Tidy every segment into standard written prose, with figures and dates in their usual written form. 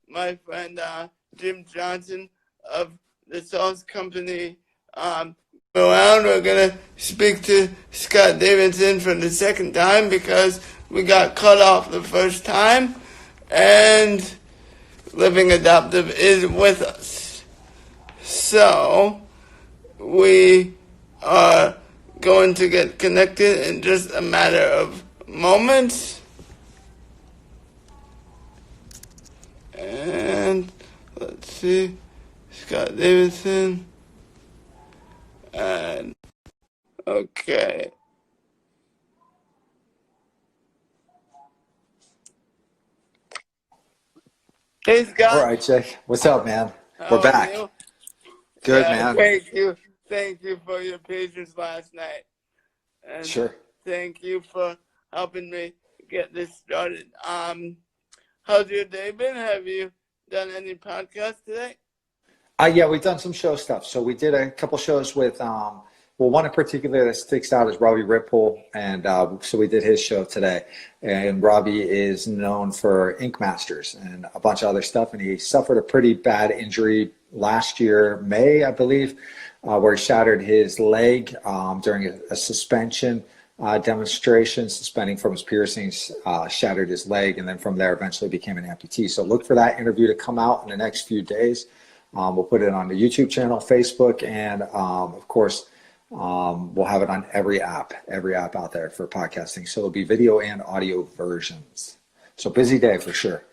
my friend Jim Johnson of the sauce company. Around, we're gonna speak to Scott Davidson for the second time because we got cut off the first time, and Living Adaptive is with us. So we are going to get connected in just a matter of moments. And let's see, Scott Davidson. And okay. Hey, Scott. All right, Jake. What's up, man? We're back. Good, man. Thank you for your patience last night. And sure. Thank you for helping me get this started. How's your day been? Have you done any podcasts today? Yeah, we've done some show stuff. So we did a couple shows with, one in particular that sticks out is Robbie Ripple. And so we did his show today. And Robbie is known for Ink Masters and a bunch of other stuff. And he suffered a pretty bad injury last year, May, I believe, where he shattered his leg during a suspension demonstration, suspending from his piercings, shattered his leg, and then from there eventually became an amputee. So look for that interview to come out in the next few days. We'll put it on the YouTube channel, Facebook, and of course, we'll have it on every app out there for podcasting. So it'll be video and audio versions. So busy day for sure.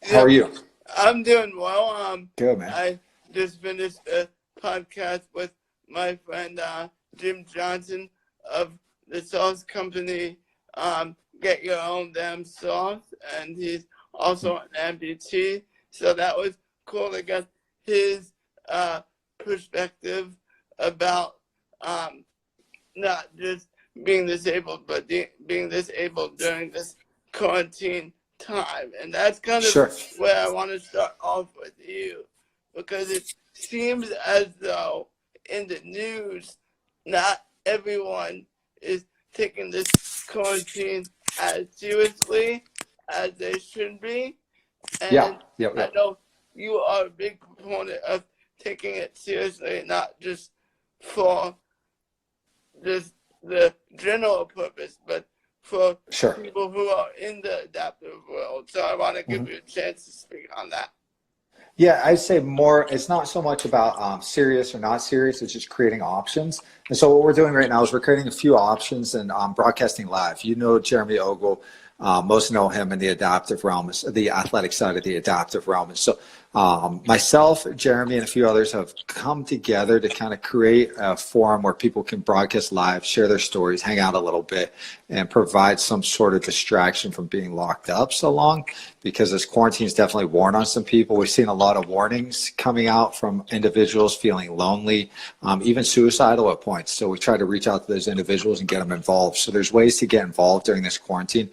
How are you? I'm doing well. Good, man. I just finished a podcast with my friend Jim Johnson of the sauce company Get Your Own Damn Sauce, and he's also an amputee. So that was cool to get his perspective about not just being disabled, but being disabled during this quarantine time. And that's kind of where I want to start off with you, because it seems as though in the news, not everyone is taking this quarantine as seriously as they should be. And I know you are a big proponent of taking it seriously, not just for just the general purpose, but for people who are in the adaptive world. So I want to give you a chance to speak on that. Yeah, I'd say more, it's not so much about serious or not serious, it's just creating options. And so what we're doing right now is we're creating a few options and broadcasting live. You know Jeremy Ogle, most know him in the adaptive realm, the athletic side of the adaptive realm. And so myself, Jeremy, and a few others have come together to kind of create a forum where people can broadcast live, share their stories, hang out a little bit, and provide some sort of distraction from being locked up so long, because this quarantine is definitely worn on some people. We've seen a lot of warnings coming out from individuals feeling lonely, even suicidal at points. So we try to reach out to those individuals and get them involved. So there's ways to get involved during this quarantine.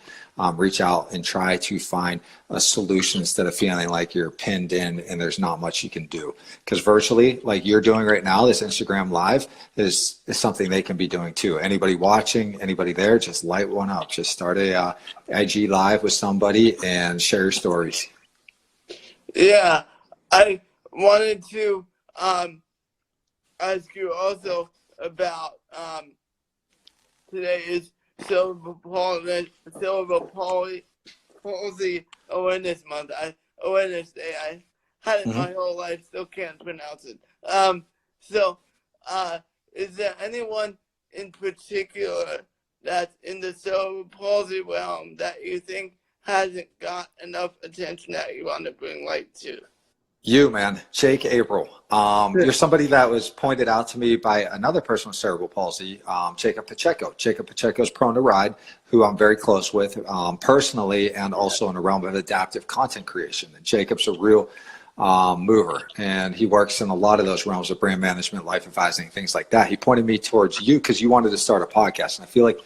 Reach out and try to find a solution instead of feeling like you're pinned in and there's not much you can do. Because virtually, like you're doing right now, this Instagram Live is something they can be doing too. Anybody watching, anybody there, just light one up. Just start a IG Live with somebody and share your stories. Yeah, I wanted to ask you also about today is Cerebral Palsy Awareness Month. Awareness Day. I had it my whole life, still can't pronounce it. Is there anyone in particular that's in the cerebral palsy realm that you think hasn't got enough attention that you want to bring light to? You, man, Jake April. You're somebody that was pointed out to me by another person with cerebral palsy, Jacob Pacheco. Jacob Pacheco is prone to ride, who I'm very close with personally, and also in the realm of adaptive content creation. And Jacob's a real mover, and he works in a lot of those realms of brand management, life advising, things like that. He pointed me towards you because you wanted to start a podcast, and I feel like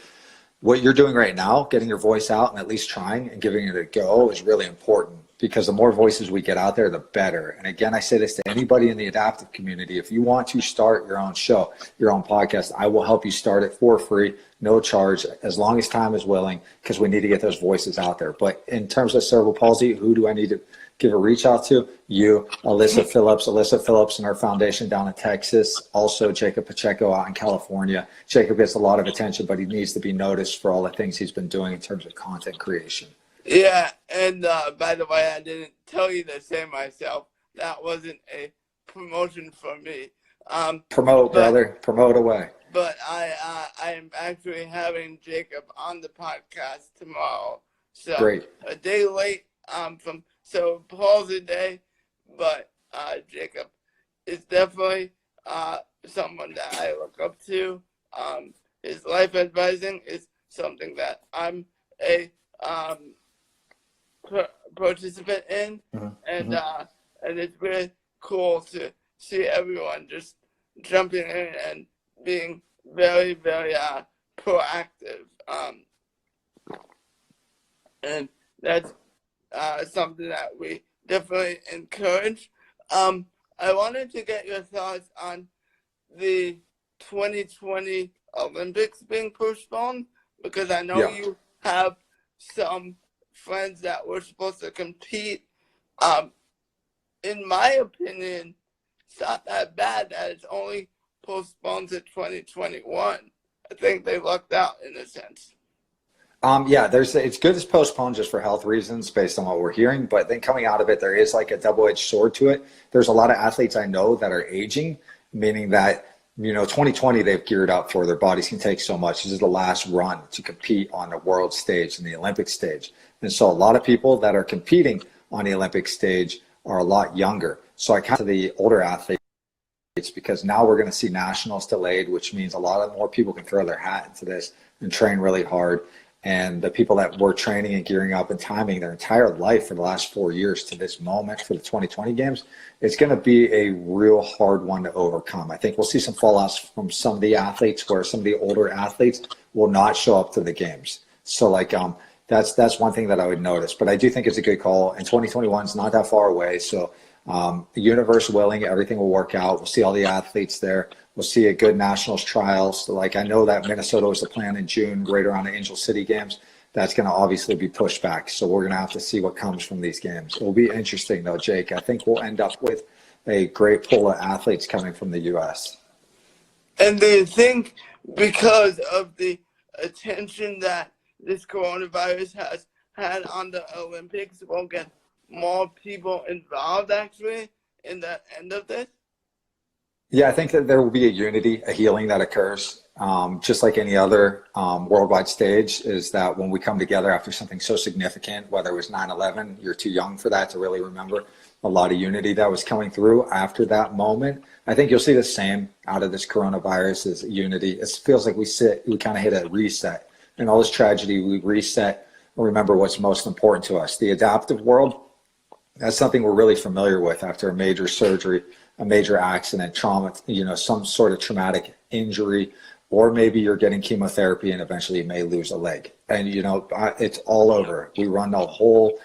what you're doing right now, getting your voice out and at least trying and giving it a go, is really important, because the more voices we get out there, the better. And again, I say this to anybody in the adaptive community: if you want to start your own show, your own podcast, I will help you start it for free, no charge, as long as time is willing, because we need to get those voices out there. But in terms of cerebral palsy, who do I need give a reach out to you, Alyssa Phillips and our foundation down in Texas. Also, Jacob Pacheco out in California. Jacob gets a lot of attention, but he needs to be noticed for all the things he's been doing in terms of content creation. Yeah, and by the way, I didn't tell you to say myself. That wasn't a promotion for me. Brother. Promote away. But I am actually having Jacob on the podcast tomorrow. So great. A day late so Paul's a day, but Jacob is definitely someone that I look up to. His life advising is something that I'm a participant in, and it's really cool to see everyone just jumping in and being very, very proactive, and that's something that we definitely encourage. I wanted to get your thoughts on the 2020 Olympics being postponed, because I know you have some friends that were supposed to compete. In my opinion, it's not that bad that it's only postponed to 2021. I think they lucked out in a sense. It's good it's postponed just for health reasons based on what we're hearing, but then coming out of it, there is like a double-edged sword to it. There's a lot of athletes I know that are aging, meaning that 2020 they've geared up for. Their bodies can take so much. This is the last run to compete on the world stage and the Olympic stage. And so a lot of people that are competing on the Olympic stage are a lot younger. So I count to the older athletes because now we're going to see nationals delayed, which means a lot more people can throw their hat into this and train really hard. And the people that were training and gearing up and timing their entire life for the last 4 years to this moment for the 2020 games, it's going to be a real hard one to overcome. I think we'll see some fallouts from some of the athletes where some of the older athletes will not show up to the games. So that's one thing that I would notice. But I do think it's a good call. And 2021 is not that far away. So the universe willing, everything will work out. We'll see all the athletes there. We'll see a good nationals trials. So I know that Minnesota was the plan in June, right around the Angel City games. That's going to obviously be pushed back. So we're going to have to see what comes from these games. It will be interesting though, Jake. I think we'll end up with a great pool of athletes coming from the U.S. And do you think because of the attention that this coronavirus has had on the Olympics, we'll get more people involved actually in the end of this? Yeah, I think that there will be a unity, a healing that occurs, just like any other worldwide stage, is that when we come together after something so significant, whether it was 9/11, you're too young for that to really remember a lot of unity that was coming through after that moment. I think you'll see the same out of this coronavirus is unity. It feels like we kind of hit a reset. In all this tragedy, we reset and remember what's most important to us. The adaptive world, that's something we're really familiar with after a major surgery, a major accident, trauma, some sort of traumatic injury, or maybe you're getting chemotherapy and eventually you may lose a leg. And, it's all over. We run the whole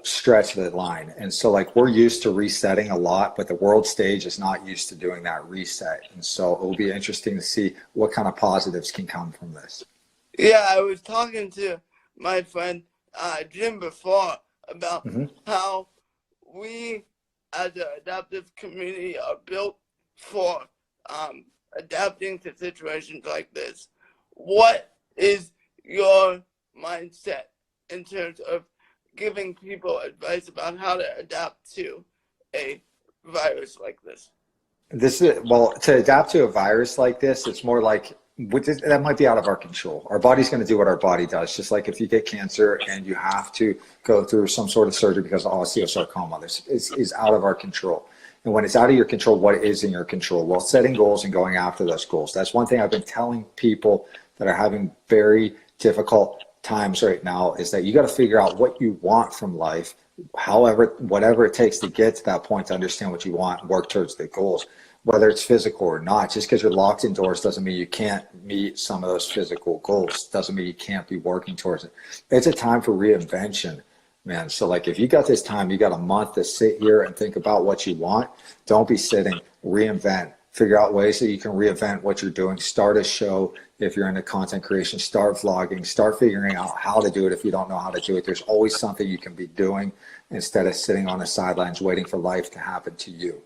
stretch of the line. And so we're used to resetting a lot, but the world stage is not used to doing that reset. And so it will be interesting to see what kind of positives can come from this. Yeah, I was talking to my friend Jim before about how we as an adaptive community are built for adapting to situations like this. What is your mindset in terms of giving people advice about how to adapt to a virus like this? To adapt to a virus like this, it's more like that might be out of our control. Our body's going to do what our body does. Just like if you get cancer and you have to go through some sort of surgery because of osteosarcoma, this is out of our control. And when it's out of your control, what is in your control? Well, setting goals and going after those goals. That's one thing I've been telling people that are having very difficult times right now, is that you got to figure out what you want from life, whatever it takes to get to that point, to understand what you want and work towards the goals. Whether it's physical or not, just because you're locked indoors doesn't mean you can't meet some of those physical goals. Doesn't mean you can't be working towards it. It's a time for reinvention, man. So if you got this time, you got a month to sit here and think about what you want. Don't be sitting, reinvent, figure out ways that you can reinvent what you're doing, start a show. If you're into content creation, start vlogging, start figuring out how to do it. If you don't know how to do it, there's always something you can be doing instead of sitting on the sidelines waiting for life to happen to you.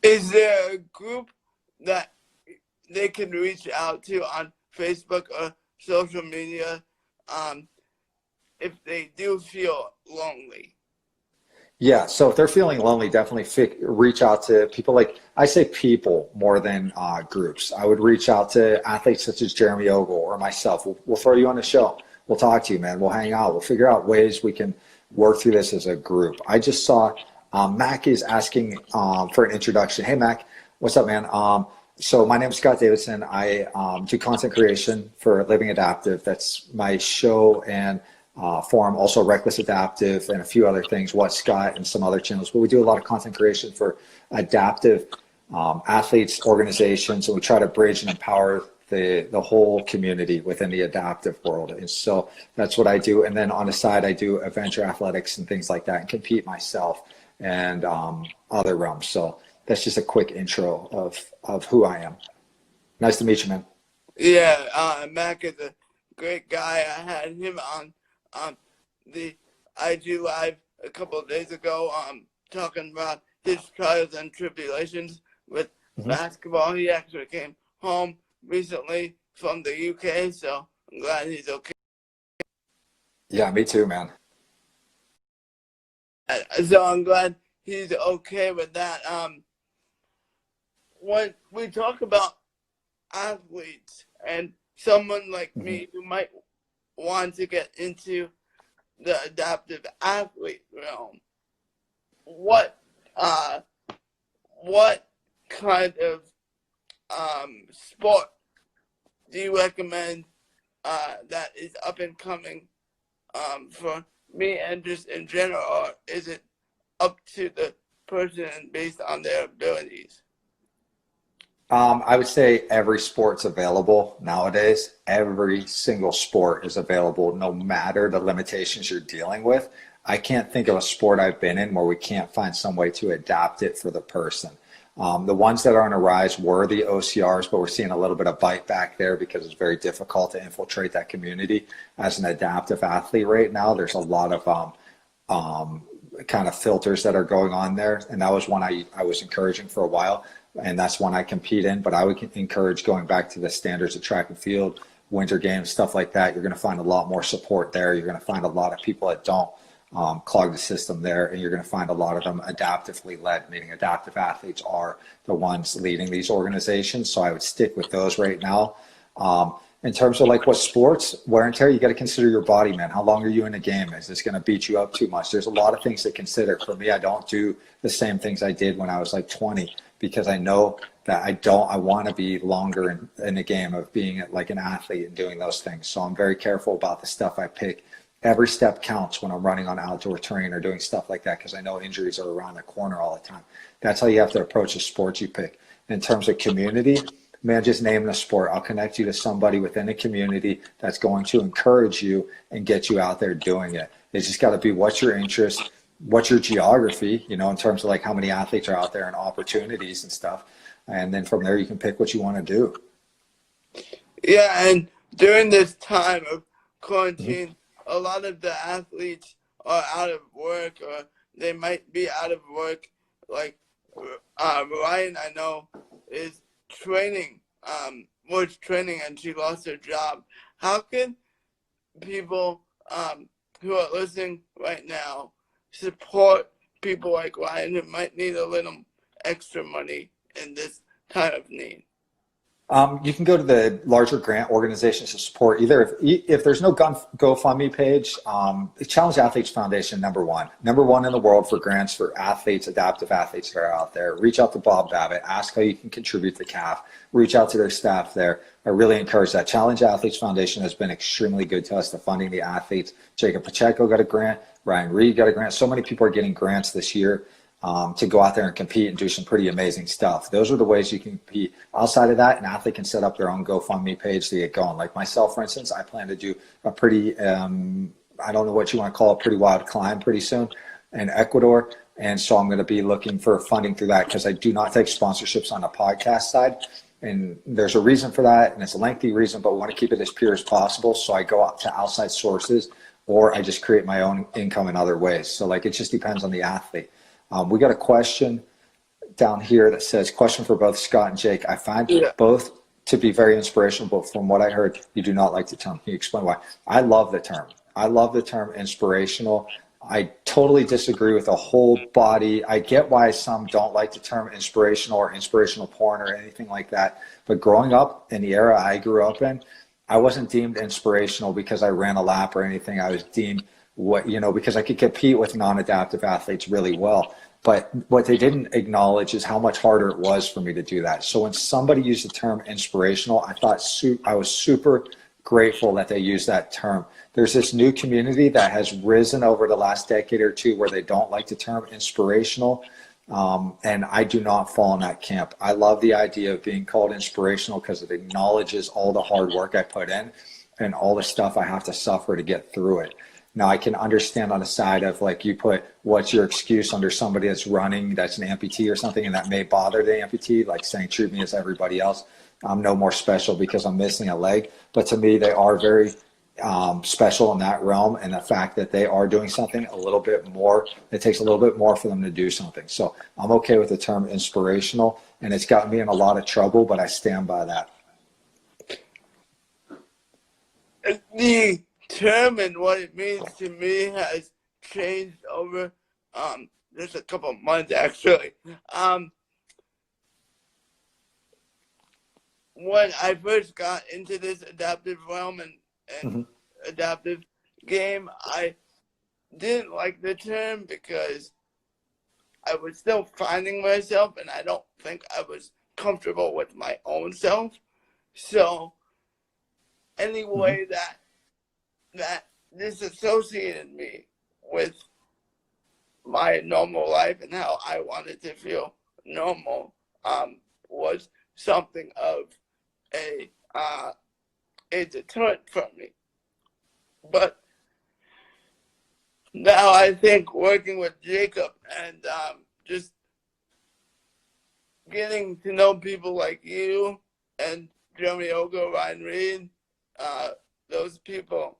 Is there a group that they can reach out to on Facebook or social media if they do feel lonely? Yeah, so if they're feeling lonely, definitely reach out to people. Like I say people more than groups. I would reach out to athletes such as Jeremy Ogle or myself. We'll throw you on the show. We'll talk to you, man. We'll hang out. We'll figure out ways we can work through this as a group. I just saw Mac is asking for an introduction. Hey, Mac, what's up, man? So my name is Scott Davidson. I do content creation for Living Adaptive. That's my show and forum, also Reckless Adaptive and a few other things, What Scott and some other channels. But we do a lot of content creation for adaptive athletes, organizations, and we try to bridge and empower the whole community within the adaptive world. And so that's what I do. And then on the side, I do adventure athletics and things like that and compete myself and other realms. So that's just a quick intro of who I am. Nice to meet you, man. Yeah, Mac is a great guy. I had him on the IG Live a couple of days ago talking about his trials and tribulations with basketball. He actually came home recently from the UK, so I'm glad he's okay. Yeah, me too, man. So I'm glad he's okay with that. When we talk about athletes and someone like me who might want to get into the adaptive athlete realm, what kind of sport do you recommend that is up and coming for me and just in general, or is it up to the person based on their abilities? I would say every sport's available nowadays. Every single sport is available, no matter the limitations you're dealing with. I can't think of a sport I've been in where we can't find some way to adapt it for the person. The ones that are on a rise were the OCRs, but we're seeing a little bit of bite back there because it's very difficult to infiltrate that community as an adaptive athlete right now. There's a lot of kind of filters that are going on there, and that was one I was encouraging for a while, and that's one I compete in. But I would encourage going back to the standards of track and field, winter games, stuff like that. You're going to find a lot more support there. You're going to find a lot of people that don't clog the system there, and you're going to find a lot of them adaptively led, meaning adaptive athletes are the ones leading these organizations. So I would stick with those right now. In terms of like what sports, wear and tear, you got to consider your body, man. How long are you in a game? Is this going to beat you up too much? There's a lot of things to consider. For me, I don't do the same things I did when I was like 20 because I know that I want to be longer in the game of being like an athlete and doing those things. So I'm very careful about the stuff I pick. Every step counts when I'm running on outdoor terrain or doing stuff like that because I know injuries are around the corner all the time. That's how you have to approach the sports you pick. In terms of community, man, just name the sport. I'll connect you to somebody within the community that's going to encourage you and get you out there doing it. It's just got to be what's your interest, what's your geography, you know, in terms of like how many athletes are out there and opportunities and stuff. And then from there, you can pick what you want to do. Yeah, and during this time of quarantine, a lot of the athletes are out of work, or they might be out of work. Like Ryan, I know, is training, was training, and she lost her job. How can people who are listening right now support people like Ryan who might need a little extra money in this time of need? You can go to the larger grant organizations to support. Either if there's no GoFundMe page, the Challenge Athletes Foundation, number one in the world for grants for athletes, adaptive athletes that are out there. Reach out to Bob Babbitt, ask how you can contribute to CAF, reach out to their staff there. I really encourage that. Challenge Athletes Foundation has been extremely good to us to funding the athletes. Jacob Pacheco got a grant, Ryan Reed got a grant. So many people are getting grants this year to go out there and compete and do some pretty amazing stuff. Those are the ways you can compete. Outside of that, an athlete can set up their own GoFundMe page to get going. Like myself, for instance, I plan to do a pretty, I don't know what you want to call it, pretty wild climb pretty soon. in Ecuador. And so I'm going to be looking for funding through that because I do not take sponsorships on the podcast side. And there's a reason for that, and it's a lengthy reason, but we want to keep it as pure as possible. So I go out to outside sources, or I just create my own income in other ways. So like, it just depends on the athlete. We got a question down here that says, question for both Scott and Jake. I find both to be very inspirational, but from what I heard, you do not like the term. Can you explain why? I love the term. I love the term inspirational. I totally disagree with the whole body. I get why some don't like the term inspirational or inspirational porn or anything like that. But growing up in the era I grew up in, I wasn't deemed inspirational because I ran a lap or anything. I was deemed because I could compete with non-adaptive athletes really well. But what they didn't acknowledge is how much harder it was for me to do that. So when somebody used the term inspirational, I was super grateful that they used that term. There's this new community that has risen over the last decade or two where they don't like the term inspirational. And I do not fall in that camp. I love the idea of being called inspirational because it acknowledges all the hard work I put in and all the stuff I have to suffer to get through it. Now, I can understand on the side of like you put what's your excuse under somebody that's running, that's an amputee or something, and that may bother the amputee, like saying treat me as everybody else. I'm no more special because I'm missing a leg. But to me, they are very special in that realm, and the fact that they are doing something a little bit more, it takes a little bit more for them to do something. So I'm okay with the term inspirational, and it's gotten me in a lot of trouble, but I stand by that. The term and what it means to me has changed over just a couple of months actually. When I first got into this adaptive realm and adaptive game, I didn't like the term because I was still finding myself and I don't think I was comfortable with my own self. So any way that disassociated me with my normal life and how I wanted to feel normal was something of a deterrent from me. But now I think working with Jacob and just getting to know people like you and Jeremy Ogo, Ryan Reed, those people,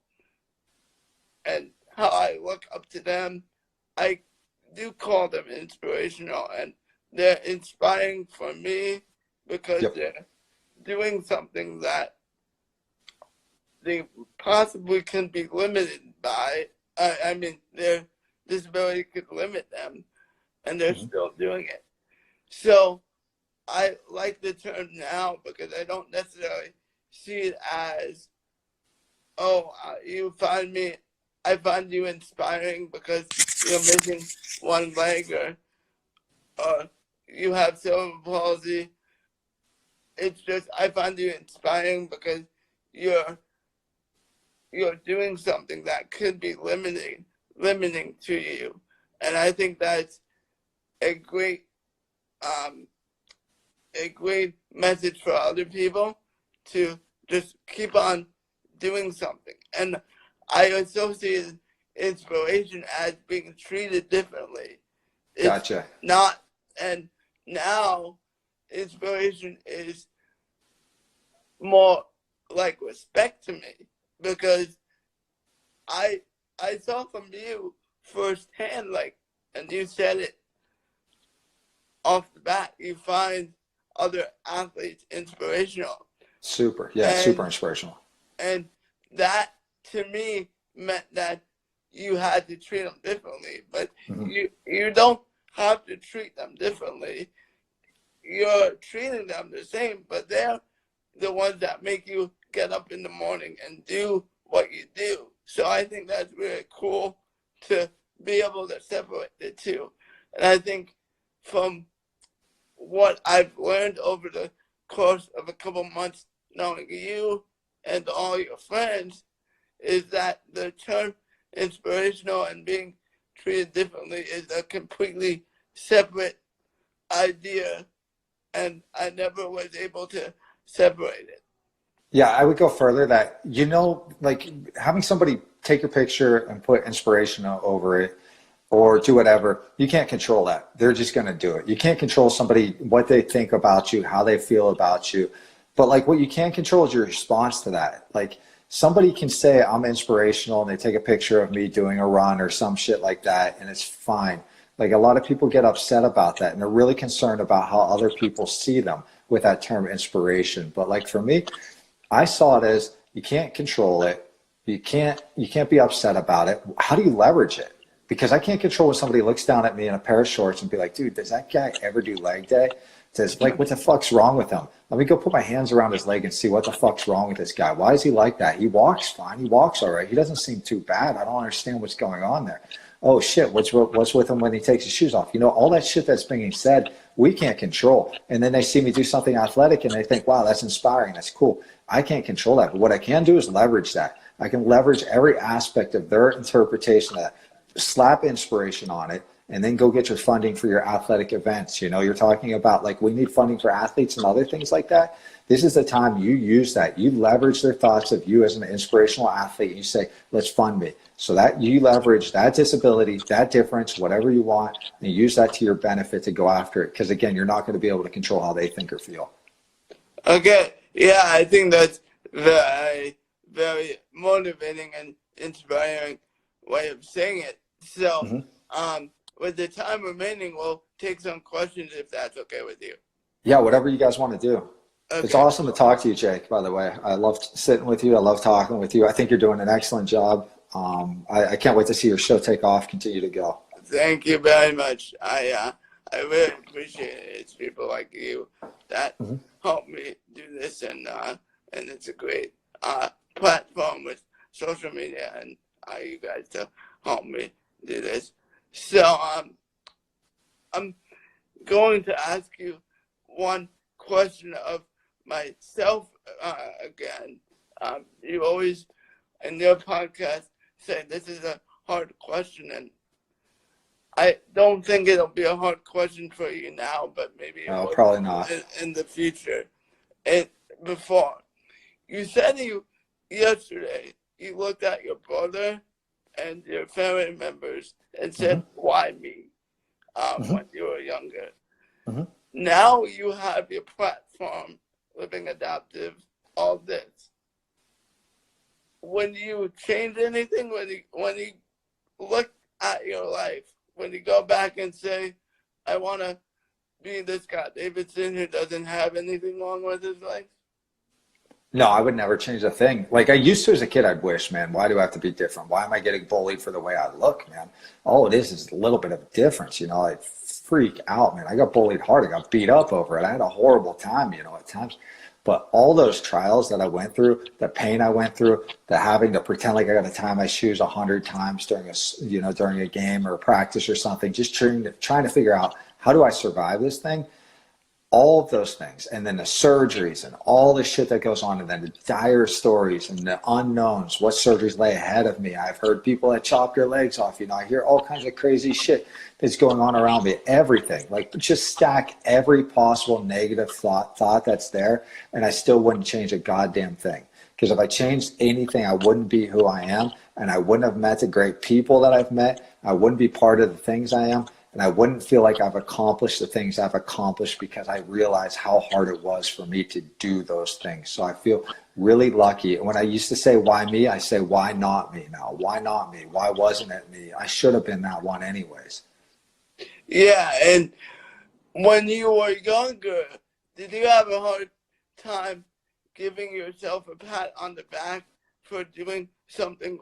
and how I look up to them, I do call them inspirational, and they're inspiring for me because they're doing something that they possibly can be limited by. I mean, their disability could limit them, and they're still doing it. So I like the term now because I don't necessarily see it as, I find you inspiring because you're missing one leg or you have cerebral palsy. It's just, I find you inspiring because you're doing something that could be limiting to you. And I think that's a great message for other people to just keep on doing something. And I associate inspiration as being treated differently. It's Gotcha. Not, and now inspiration is more like respect to me because I saw from you firsthand, like, and you said it off the bat, you find other athletes inspirational. Super. Yeah, super inspirational. And that to me meant that you had to treat them differently, but you don't have to treat them differently. You're treating them the same, but they're the ones that make you get up in the morning and do what you do. So I think that's really cool to be able to separate the two. And I think from what I've learned over the course of a couple months knowing you and all your friends is that the term inspirational and being treated differently is a completely separate idea, and I never was able to separate it. Yeah, I would go further that, like having somebody take your picture and put inspirational over it, or do whatever. You can't control that. They're just going to do it. You can't control somebody, what they think about you, how they feel about you. But like what you can control is your response to that. Like somebody can say I'm inspirational and they take a picture of me doing a run or some shit like that, and it's fine. Like a lot of people get upset about that, and they're really concerned about how other people see them with that term inspiration. But like for me, I saw it as you can't control it. You can't be upset about it. How do you leverage it? Because I can't control when somebody looks down at me in a pair of shorts and be like, dude, does that guy ever do leg day? Says, like, what the fuck's wrong with him? Let me go put my hands around his leg and see what the fuck's wrong with this guy. Why is he like that? He walks fine. He walks all right. He doesn't seem too bad. I don't understand what's going on there. Oh, shit, what's with him when he takes his shoes off? You know, all that shit that's being said, we can't control. And then they see me do something athletic and they think, wow, that's inspiring. That's cool. I can't control that. But what I can do is leverage that. I can leverage every aspect of their interpretation of that, slap inspiration on it, and then go get your funding for your athletic events. You know, you're talking about like we need funding for athletes and other things like that. This is the time you use that. You leverage their thoughts of you as an inspirational athlete. You say, let's fund me. So that you leverage that disability, that difference, whatever you want, and use that to your benefit to go after it. Because again, you're not going to be able to control how they think or feel. Okay. Yeah, I think that's very, very motivating and inspiring way of saying it. So, with the time remaining, we'll take some questions if that's okay with you. Yeah, whatever you guys want to do. Okay. It's awesome to talk to you, Jake, by the way. I love sitting with you. I love talking with you. I think you're doing an excellent job. I can't wait to see your show take off, continue to go. Thank you very much. I really appreciate it. It's people like you that help me do this, and it's a great platform with social media and you guys to help me do this. So I'm going to ask you one question of myself again. You always in your podcast say this is a hard question, and I don't think it'll be a hard question for you now, but maybe probably not in the future. And before you said yesterday you looked at your brother and your family members and said, why me? When you were younger. Now you have your platform, Living Adaptive, all this. When you change anything, when you look at your life, when you go back and say, I want to be this guy, Davidson, who doesn't have anything wrong with his life? No, I would never change a thing. Like I used to as a kid, I'd wish, man, why do I have to be different? Why am I getting bullied for the way I look, man? All it is a little bit of difference, you know, I freak out, man. I got bullied hard. I got beat up over it. I had a horrible time, you know, at times. But all those trials that I went through, the pain I went through, the having to pretend like I got to tie my shoes 100 times during a game or a practice or something, just trying to figure out how do I survive this thing? All of those things, and then the surgeries and all the shit that goes on, and then the dire stories and the unknowns, what surgeries lay ahead of me. I've heard people that chop your legs off, you know, I hear all kinds of crazy shit that's going on around me, everything. Like just stack every possible negative thought that's there, and I still wouldn't change a goddamn thing. Because if I changed anything, I wouldn't be who I am, and I wouldn't have met the great people that I've met. I wouldn't be part of the things I am. And I wouldn't feel like I've accomplished the things I've accomplished because I realized how hard it was for me to do those things. So I feel really lucky. When I used to say, why me? I say, why not me now? Why not me? Why wasn't it me? I should have been that one anyways. Yeah, and when you were younger, did you have a hard time giving yourself a pat on the back for doing something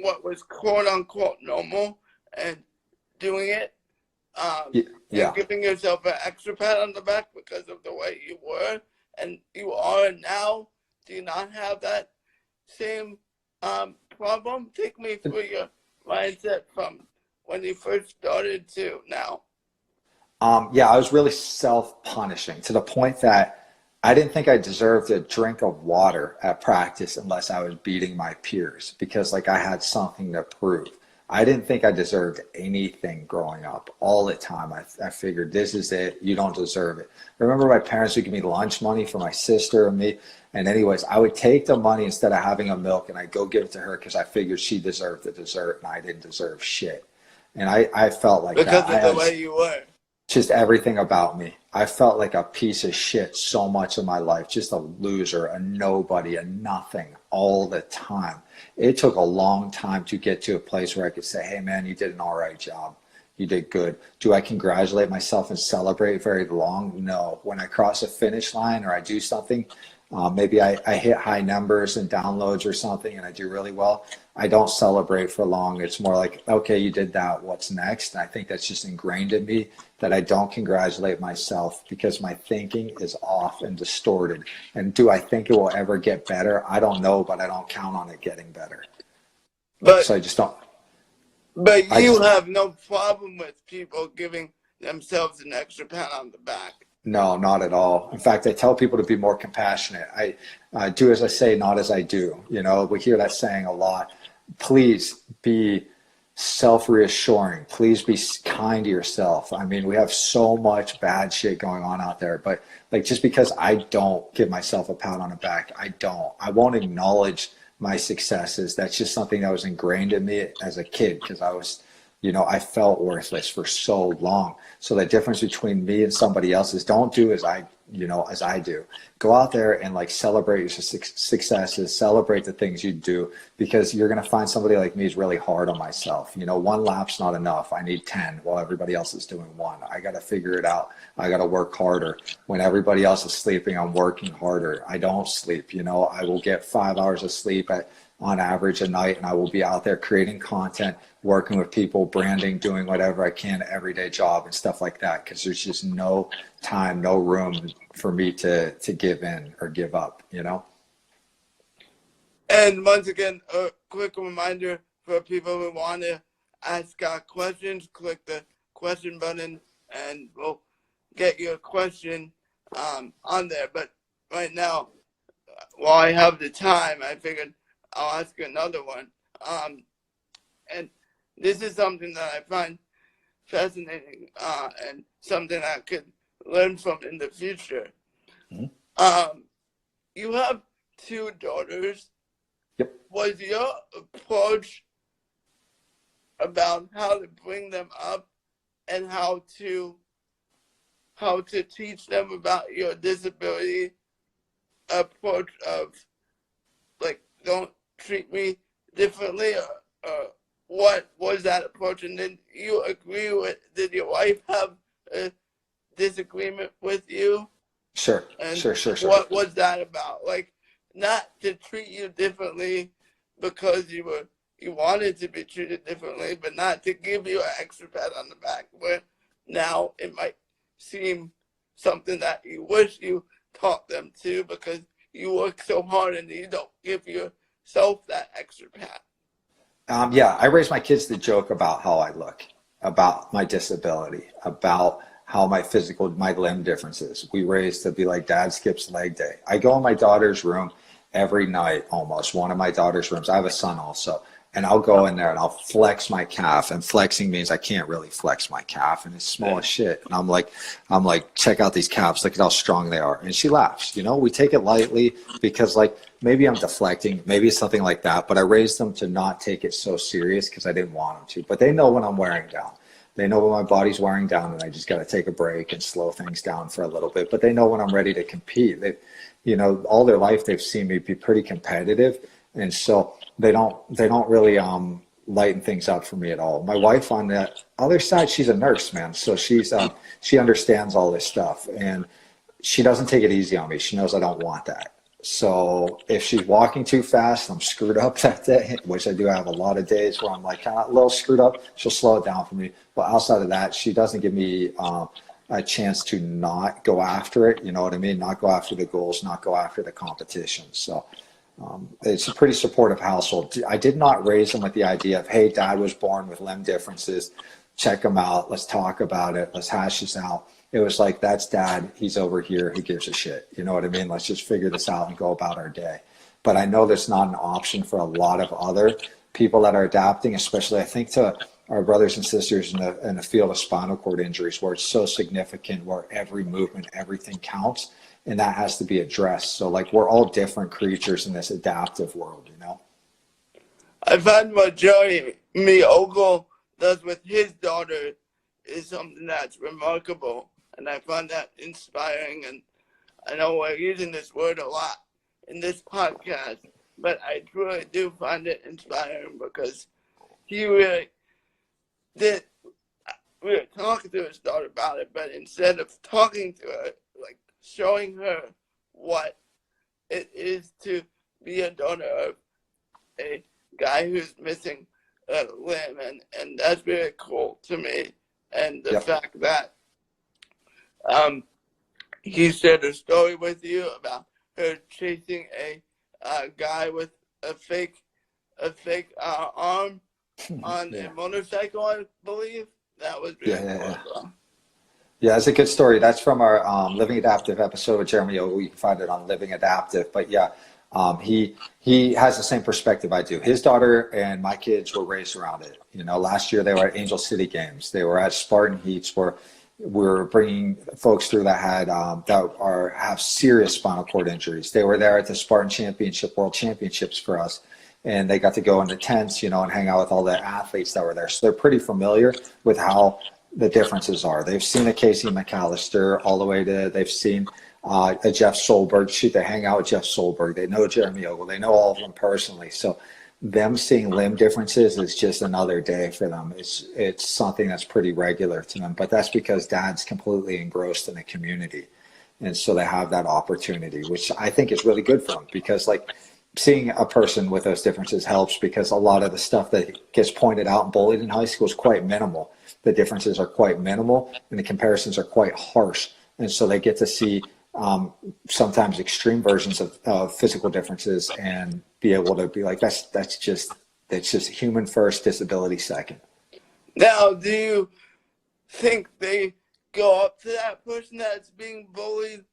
what was quote unquote normal and doing it? Yeah. Giving yourself an extra pat on the back because of the way you were and you are now. Do you not have that same problem? Take me through your mindset from when you first started to now. Yeah, I was really self-punishing to the point that I didn't think I deserved a drink of water at practice unless I was beating my peers because like I had something to prove. I didn't think I deserved anything growing up. All the time, I figured this is it. You don't deserve it. I remember my parents would give me lunch money for my sister and me. And anyways, I would take the money instead of having a milk and I'd go give it to her because I figured she deserved the dessert and I didn't deserve shit. And I felt like because that. of the way you were. Just everything about me. I felt like a piece of shit so much of my life, just a loser, a nobody, a nothing all the time. It took a long time to get to a place where I could say, hey man, you did an all right job. You did good. Do I congratulate myself and celebrate very long? No. When I cross a finish line or I do something, maybe I hit high numbers and downloads or something and I do really well, I don't celebrate for long. It's more like, okay, you did that. What's next? And I think that's just ingrained in me that I don't congratulate myself because my thinking is off and distorted. And do I think it will ever get better? I don't know, but I don't count on it getting better. So I just don't. But you have no problem with people giving themselves an extra pat on the back. No, not at all. In fact, I tell people to be more compassionate. I do as I say, not as I do. You know, we hear that saying a lot. Please be self-reassuring. Please be kind to yourself. I mean, we have so much bad shit going on out there, but like just because I don't give myself a pat on the back, I won't acknowledge my successes. That's just something that was ingrained in me as a kid because I was, you know, I felt worthless for so long. So the difference between me and somebody else is don't do as I do. Go out there and like celebrate your successes, celebrate the things you do, because you're going to find somebody like me is really hard on myself. You know, one lap's not enough. I need 10 while everybody else is doing one. I got to figure it out. I got to work harder. When everybody else is sleeping, I'm working harder. I don't sleep. You know, I will get 5 hours of sleep on average a night, and I will be out there creating content, working with people, branding, doing whatever I can, everyday job and stuff like that, because there's just no time, no room for me to give in or give up, you know? And once again, a quick reminder for people who want to ask questions, click the question button and we'll get your question on there. But right now, while I have the time, I figured I'll ask another one. And this is something that I find fascinating and something I could learn from in the future. Mm-hmm. You have 2 daughters. Yep. Was your approach about how to bring them up and how to teach them about your disability approach of like don't treat me differently, or what was that approach? And then you agree with, did your wife have a disagreement with you? Sure. And sure. What was that about? Like, not to treat you differently because you wanted to be treated differently, but not to give you an extra pat on the back, where now it might seem something that you wish you taught them to because you work so hard and you don't give yourself that extra pat. Yeah, I raise my kids to joke about how I look, about my disability, about how my limb differences. We raised to be like, Dad skips leg day. I go in my daughter's room every night, almost one of my daughter's rooms. I have a son also. And I'll go in there and I'll flex my calf. And flexing means I can't really flex my calf and it's small as shit. And I'm like, check out these calves. Look at how strong they are. And she laughs. You know, we take it lightly because like maybe I'm deflecting. Maybe it's something like that. But I raised them to not take it so serious because I didn't want them to. But they know when I'm wearing down. They know when my body's wearing down and I just got to take a break and slow things down for a little bit. But they know when I'm ready to compete. They, you know, all their life they've seen me be pretty competitive. And so they don't really lighten things up for me at all. My wife on the other side, she's a nurse, man. So she understands all this stuff and she doesn't take it easy on me. She knows I don't want that. So if she's walking too fast, I'm screwed up that day, which I do have a lot of days where I'm like kind of a little screwed up. She'll slow it down for me. But outside of that, she doesn't give me a chance to not go after it. You know what I mean? Not go after the goals, not go after the competition. So it's a pretty supportive household. I did not raise them with the idea of, hey, Dad was born with limb differences. Check them out. Let's talk about it. Let's hash this out. It was like, that's Dad. He's over here. Who gives a shit? You know what I mean? Let's just figure this out and go about our day. But I know that's not an option for a lot of other people that are adapting, especially I think to our brothers and sisters in the field of spinal cord injuries, where it's so significant, where every movement, everything counts. And that has to be addressed. So like we're all different creatures in this adaptive world, you know? I find what Jeremy Ogle does with his daughter is something that's remarkable. And I find that inspiring. And I know we're using this word a lot in this podcast, but I truly do find it inspiring because he really did. We were talking to his daughter about it, but instead of talking to her, like showing her what it is to be a daughter of a guy who's missing a limb, and that's really cool to me. And the fact that he shared a story with you about her chasing a guy with a fake arm on a motorcycle, I believe. That was really cool. Yeah, it's a good story. That's from our Living Adaptive episode with Jeremy Ogle. You can find it on Living Adaptive. But yeah, he has the same perspective I do. His daughter and my kids were raised around it. You know, last year they were at Angel City Games. They were at Spartan Heats where we're bringing folks through that have serious spinal cord injuries. They were there at the Spartan Championship, World Championships for us. And they got to go in the tents, you know, and hang out with all the athletes that were there. So they're pretty familiar with how the differences are. They've seen a Casey McAllister all the way to, they've seen a Jeff Solberg. Shoot, they hang out with Jeff Solberg. They know Jeremy Ogle. They know all of them personally. So them seeing limb differences is just another day for them. It's something that's pretty regular to them. But that's because dad's completely engrossed in the community. And so they have that opportunity, which I think is really good for them because, like, seeing a person with those differences helps because a lot of the stuff that gets pointed out and bullied in high school is quite minimal. The differences are quite minimal and the comparisons are quite harsh. And so they get to see sometimes extreme versions of physical differences and be able to be like, that's just human first, disability second. Now, do you think they go up to that person that's being bullied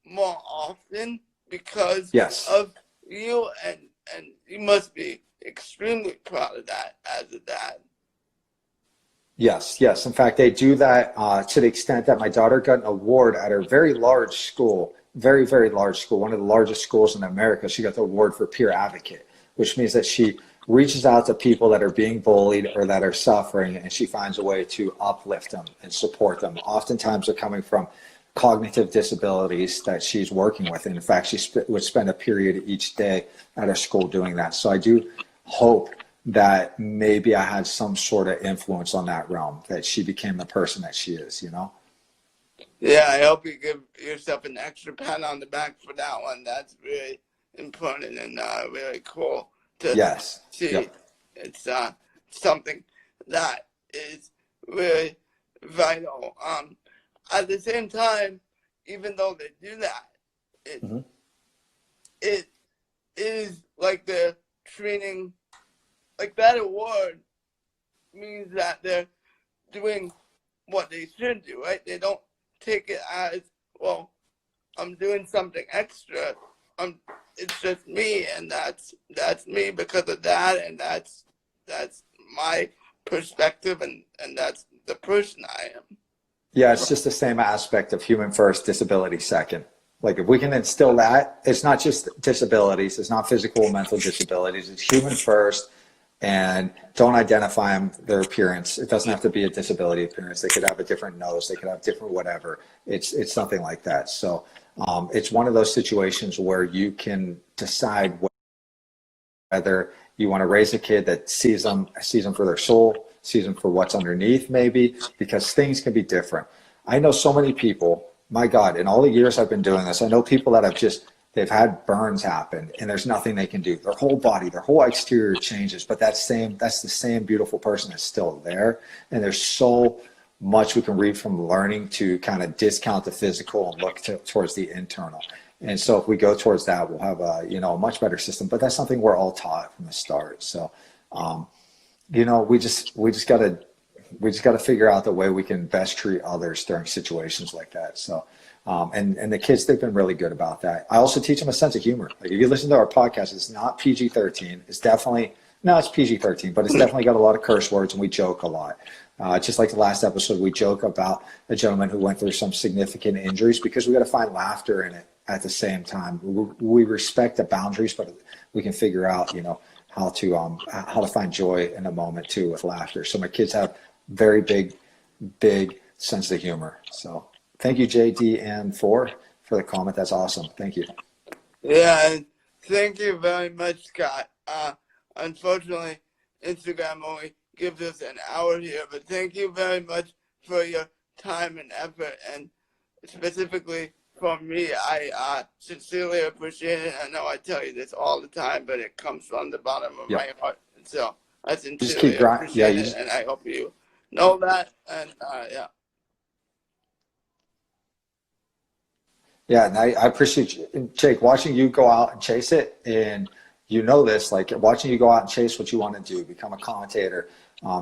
more often because of you, and you must be extremely proud of that as a dad? Yes. In fact, they do that to the extent that my daughter got an award at her very large school, very, very large school, one of the largest schools in America. She got the award for peer advocate, which means that she reaches out to people that are being bullied or that are suffering, and she finds a way to uplift them and support them. Oftentimes they're coming from cognitive disabilities that she's working with. And in fact, she would spend a period each day at her school doing that. So I do hope that maybe I had some sort of influence on that realm, that she became the person that she is, you know? Yeah, I hope you give yourself an extra pat on the back for that one. That's really important and really cool to see. Yep. It's something that is really vital. At the same time, even though they do that, it is like they're treating, like that award means that they're doing what they should do, right? They don't take it as, well, I'm doing something extra. It's just me, and that's me because of that, and that's my perspective, and that's the person I am. Yeah, it's just the same aspect of human first, disability second. Like if we can instill that, it's not just disabilities, it's not physical or mental disabilities, it's human first, and don't identify their appearance. It doesn't have to be a disability appearance. They could have a different nose, they could have different whatever. It's something like that. So it's one of those situations where you can decide whether you want to raise a kid that sees them for their soul, sees them for what's underneath maybe, because things can be different. I know so many people, my God, in all the years I've been doing this, I know people that they've had burns happen and there's nothing they can do. Their whole body, their whole exterior changes, but that's the same beautiful person that's still there. And there's so much we can read from learning to kind of discount the physical and look towards the internal. And so if we go towards that, we'll have a much better system. But that's something we're all taught from the start. So we just gotta figure out the way we can best treat others during situations like that. So and the kids, they've been really good about that. I also teach them a sense of humor. Like if you listen to our podcast, it's not PG-13. It's PG-13, but it's definitely got a lot of curse words, and we joke a lot. Just like the last episode, we joke about a gentleman who went through some significant injuries because we got to find laughter in it at the same time. We respect the boundaries, but we can figure out, how to find joy in a moment too with laughter. So my kids have very big sense of humor. So thank you, JDM4, for the comment. That's awesome. Thank you. Yeah, and thank you very much, Scott. Unfortunately, Instagram only gives us an hour here, but thank you very much for your time and effort, and specifically for me, I sincerely appreciate it. I know I tell you this all the time, but it comes from the bottom of my Yep. heart, and so I You just keep sincerely grind. Yeah, appreciate you it, just and I hope you know that, and yeah. Yeah, and I appreciate you, Jake, watching you go out and chase it. And you know this, like watching you go out and chase what you want to do, become a commentator,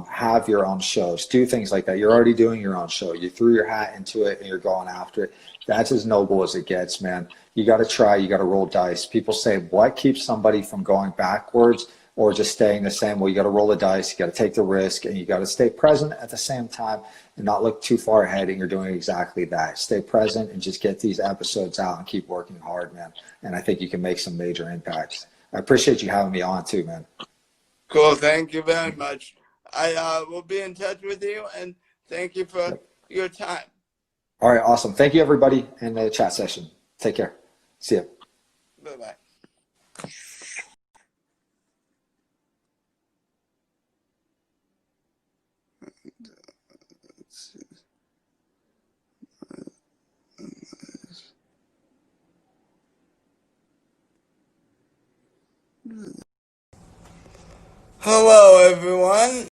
have your own shows, do things like that. You're already doing your own show. You threw your hat into it and you're going after it. That's as noble as it gets, man. You got to try, you got to roll dice. People say, what keeps somebody from going backwards or just staying the same? Well, you got to roll the dice, you got to take the risk, and you got to stay present at the same time and not look too far ahead. And you're doing exactly that. Stay present and just get these episodes out and keep working hard, man. And I think you can make some major impacts. I appreciate you having me on too, man. Cool. Thank you very much. I will be in touch with you, and thank you for Yep. your time. All right, awesome. Thank you, everybody, in the chat session. Take care. See ya. Bye-bye. Hello, everyone.